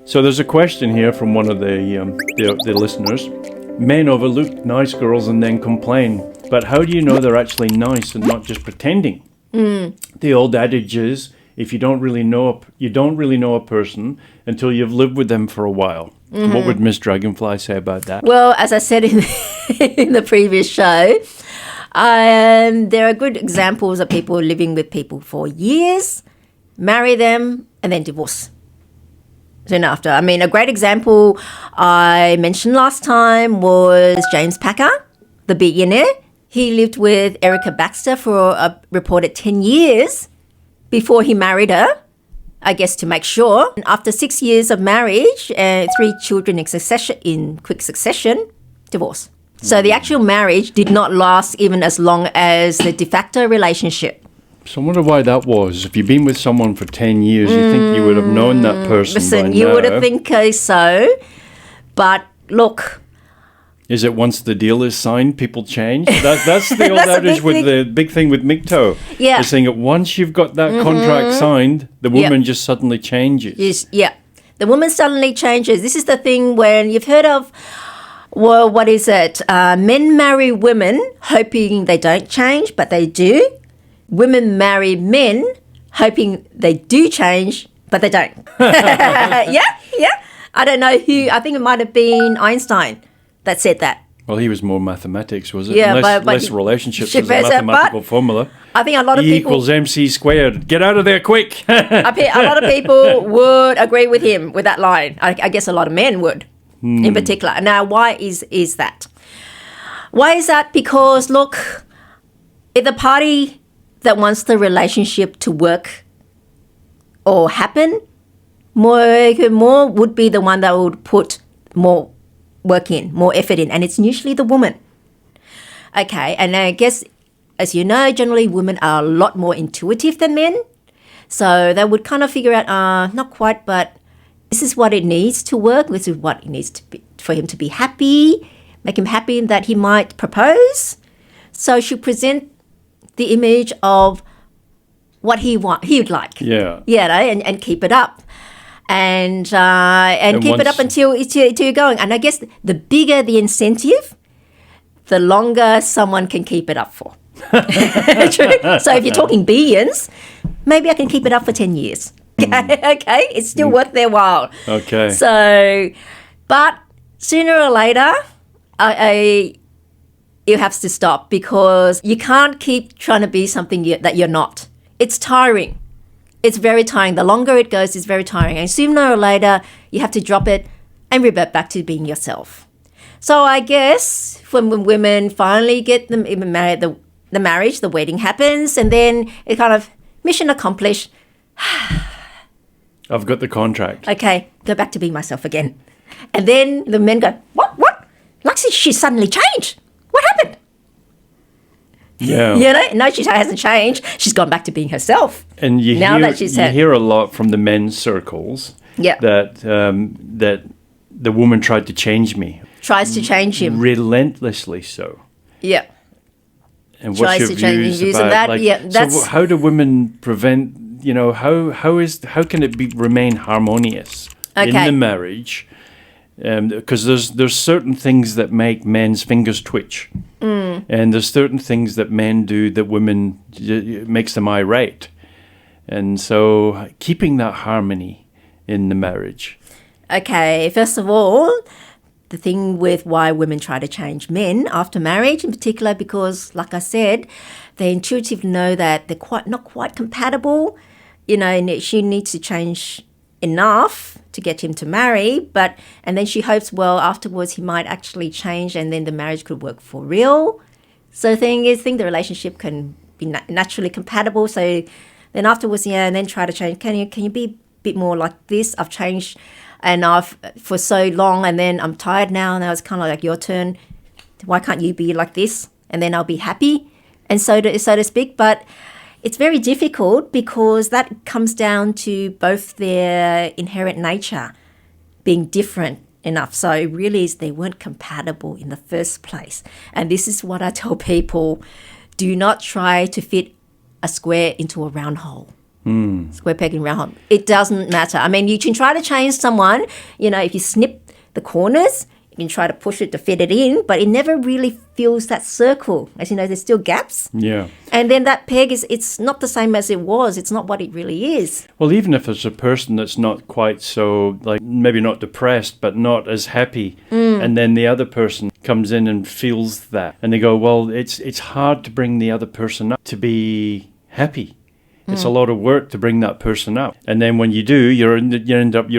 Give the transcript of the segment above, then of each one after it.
So there's a question here from one of the listeners. Men overlook nice girls and then complain. But how do you know they're actually nice and not just pretending? The old adage is, if you don't really know a person until you've lived with them for a while. What would Miss Dragonfly say about that? Well, as I said in the previous show, there are good examples of people living with people for years, marry them, and then divorce soon after. I mean, a great example I mentioned last time was James Packer, the billionaire. He lived with Erica Baxter for a reported 10 years before he married her, I guess to make sure. And after 6 years of marriage and 3 children in quick succession, divorce. So the actual marriage did not last even as long as the de facto relationship. So I wonder why that was. If you've been with someone for 10 years, you think you would have known that person Listen, by you now. would have think so. But look, Is it once the deal is signed, people change? That's the old That's a adage big with thing. the big thing with MGTOW. Yeah. They're saying that once you've got that contract signed, the woman just suddenly changes. the woman suddenly changes. This is the thing when you've heard of, well, what is it? Men marry women hoping they don't change, but they do. Women marry men hoping they do change, but they don't. Yeah. I don't know who. I think it might have been Einstein that said that. Well, he was more mathematics, was it? Yeah, less but relationships as a but mathematical formula. I think a lot of E people, equals MC squared. Get out of there quick. a lot of people would agree with him with that line. I guess a lot of men would, in particular. Now, why is that? Why is that? Because look, if the party that wants the relationship to work or happen, more would be the one that would put more work in, more effort in, and it's usually the woman. Okay, and I guess, as you know, generally women are a lot more intuitive than men, so they would kind of figure out, not quite, but this is what it needs to work, this is what it needs to be for him to be happy, make him happy that he might propose. So she present the image of what he would like. Yeah. And keep it up. And keep it up until you're going. And I guess the bigger the incentive, the longer someone can keep it up for. True. So if you're talking billions, maybe I can keep it up for 10 years. Okay, it's still worth their while. Okay. So, but sooner or later, you have to stop because you can't keep trying to be something that you're not. It's tiring. It's very tiring. The longer it goes, it's very tiring. And sooner or later, you have to drop it and revert back to being yourself. So I guess when women finally get married, the marriage, the wedding happens, and then it kind of, mission accomplished. I've got the contract. Okay, go back to being myself again. And then the men go, what? Luxie, she suddenly changed. What happened? Yeah. No, she hasn't changed. She's gone back to being herself. And you hear a lot from the men's circles that the woman tried to change me. Tries to change him. Relentlessly so. Yeah. And what's your views about that's... So how do women prevent, how can it remain harmonious in the marriage? Because there's certain things that make men's fingers twitch. And there's certain things that men do that women makes them irate. And so keeping that harmony in the marriage. Okay, first of all, the thing with why women try to change men after marriage in particular, because like I said, they intuitively know that they're not quite compatible, and she needs to change enough to get him to marry, and then she hopes, well, afterwards he might actually change and then the marriage could work for real. So the thing is, the relationship can be naturally compatible. So then afterwards, and then try to change. Can you be a bit more like this? I've changed enough for so long, and then I'm tired now. Now it's kind of like your turn. Why can't you be like this? And then I'll be happy, and so to speak. But it's very difficult because that comes down to both their inherent nature being different enough. So it really is they weren't compatible in the first place. And this is what I tell people. Do not try to fit a square into a round hole. Square peg in round hole. It doesn't matter. I mean, you can try to change someone, if you snip the corners, you can try to push it to fit it in, but it never really fills that circle. As you know, there's still gaps. Yeah. And then that peg it's not the same as it was. It's not what it really is. Well, even if it's a person that's not quite so, like, maybe not depressed, but not as happy, and then the other person comes in and feels that, and they go, well, it's hard to bring the other person up to be happy. It's a lot of work to bring that person up. And then when you do, you're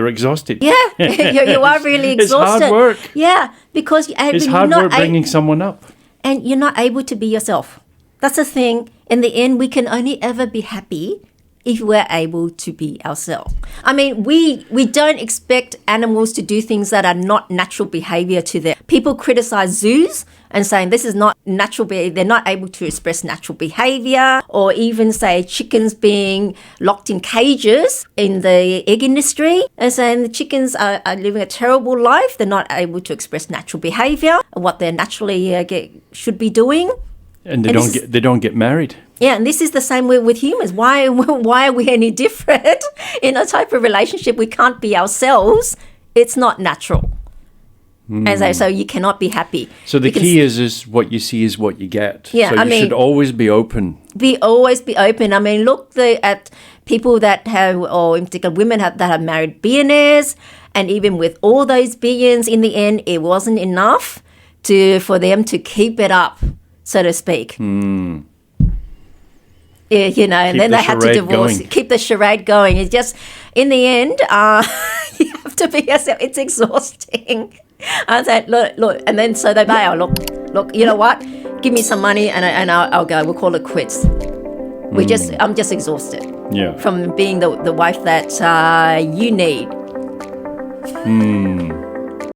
exhausted. Yeah, you are really exhausted. It's hard work. Yeah, because it's hard work bringing someone up. And you're not able to be yourself. That's the thing. In the end, we can only ever be happy if we're able to be ourselves. I mean, we don't expect animals to do things that are not natural behavior to them. People criticize zoos and saying this is not natural behavior. They're not able to express natural behavior, or even say chickens being locked in cages in the egg industry and saying the chickens are living a terrible life. They're not able to express natural behavior, what they naturally should be doing. And they don't get married. Yeah, and this is the same way with humans. Why are we any different? In a type of relationship, we can't be ourselves. It's not natural. And so you cannot be happy. So the key is what you see is what you get. Yeah, so you should always be open. Always be open. I mean, look at people that have, or in particular women that have married billionaires, and even with all those billions, in the end, it wasn't enough for them to keep it up, so to speak. Yeah, and then they had to divorce. Keep the charade going. It's just, in the end, you have to be yourself. It's exhausting. I said, look, and then so they bail. Look, you know what? Give me some money and I'll go. We'll call it quits. I'm just exhausted. Yeah. From being the wife that you need.